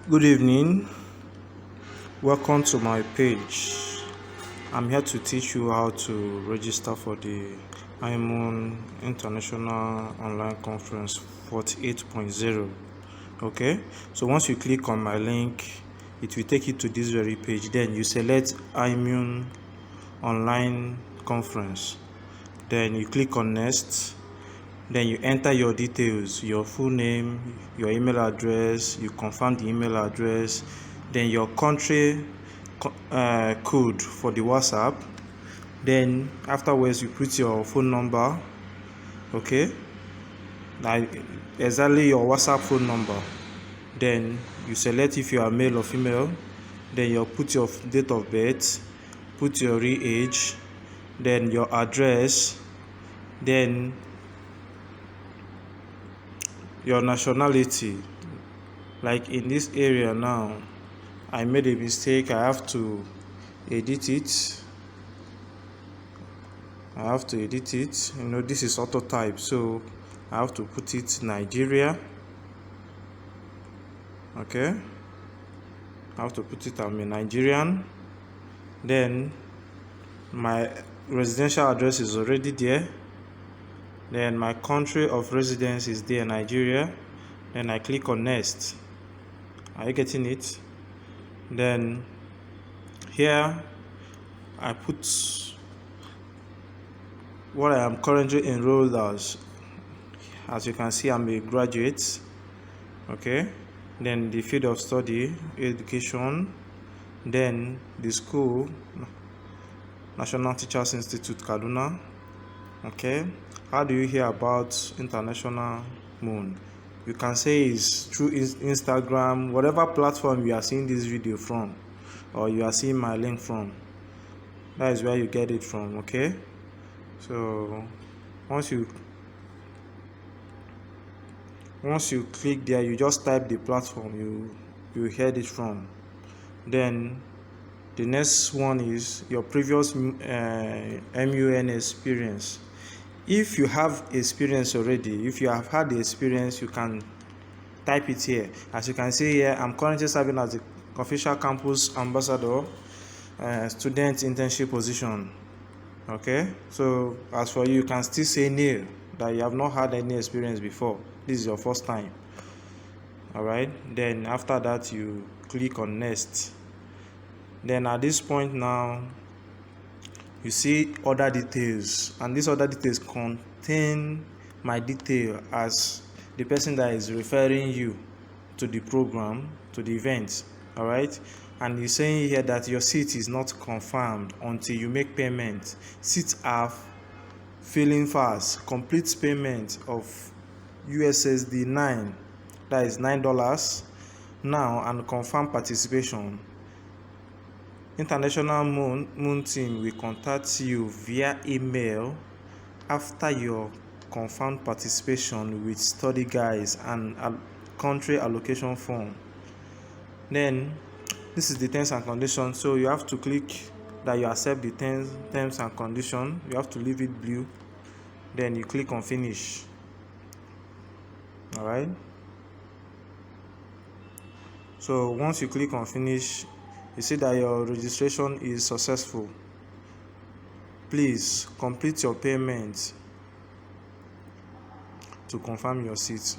Good evening. Welcome to my page. I'm here to teach you how to register for the IMUN International Online Conference 48.0. Okay, so once you click on my link, it will take you to this very page. Then you select IMUN Online Conference. Then you click on Next. Then you enter your details, your full name, your email address, you confirm the email address, then your country code for the WhatsApp. Then afterwards you put your phone number, okay, like exactly your WhatsApp phone number. Then you select if you are male or female. Then you put your date of birth, put your real age, then your address, then your nationality. Like in this area now, I made a mistake. I have to edit it. This is auto type, so I have to put it Nigeria. Okay, I have to put it I'm a Nigerian. Then my residential address is already there. Then my country of residence is there, Nigeria. Then I click on next. Are you getting it? Then here I put what I am currently enrolled as. As you can see, I'm a graduate. Okay, then the field of study, education, then the school, National Teachers Institute, Kaduna. Okay, how do you hear about International Moon? You can say it's through Instagram, whatever platform you are seeing this video from, or you are seeing my link from. That is where you get it from. Okay, so once you click there, you just type the platform you heard it from. Then the next one is your previous MUN experience. If you have experience already, if you have had the experience, you can type it here. As you can see here, I'm currently serving as the official campus ambassador, student internship position. Okay, so as for you can still say nil, that you have not had any experience before. This is your first time. All right, then after that you click on next. Then at this point now, you see other details, and these other details contain my detail as the person that is referring you to the program, to the event. All right, and he's saying here that your seat is not confirmed until you make payment. Seats are filling fast. Complete payment of USSD 9, that is $9 now, and confirm participation. International Moon team will contact you via email after your confirmed participation with study guides and country allocation form. Then this is the terms and conditions, so you have to click that you accept the terms and conditions. You have to leave it blue, then you click on finish. All right, so once you click on finish, you see that your registration is successful. Please complete your payment to confirm your seat.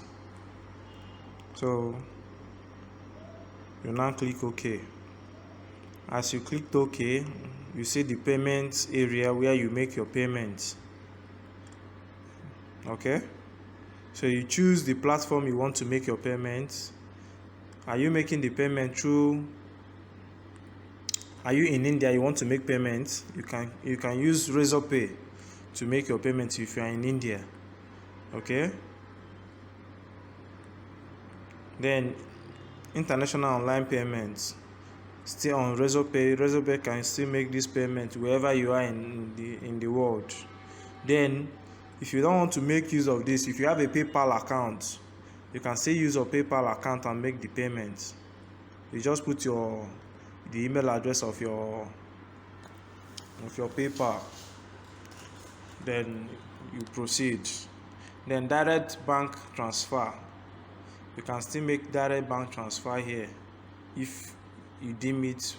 So you now click OK. As you click OK, you see the payment area where you make your payment. Okay, so you choose the platform you want to make your payment. Are you making the payment through? Are you in India? You want to make payments? You can use Razor Pay to make your payments if you are in India. Okay. Then international online payments, still on Razor Pay. Razor Pay can still make this payment wherever you are in the world. Then if you don't want to make use of this, if you have a PayPal account, you can still use your PayPal account and make the payment. You just put the email address of your PayPal, then you proceed. Then direct bank transfer, you can still make direct bank transfer here. if you deem it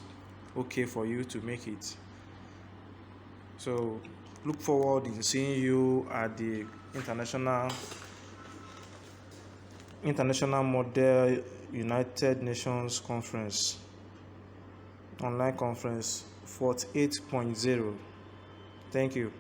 okay for you to make it. So look forward in seeing you at the International Model United Nations Conference, online conference 48.0. Thank you.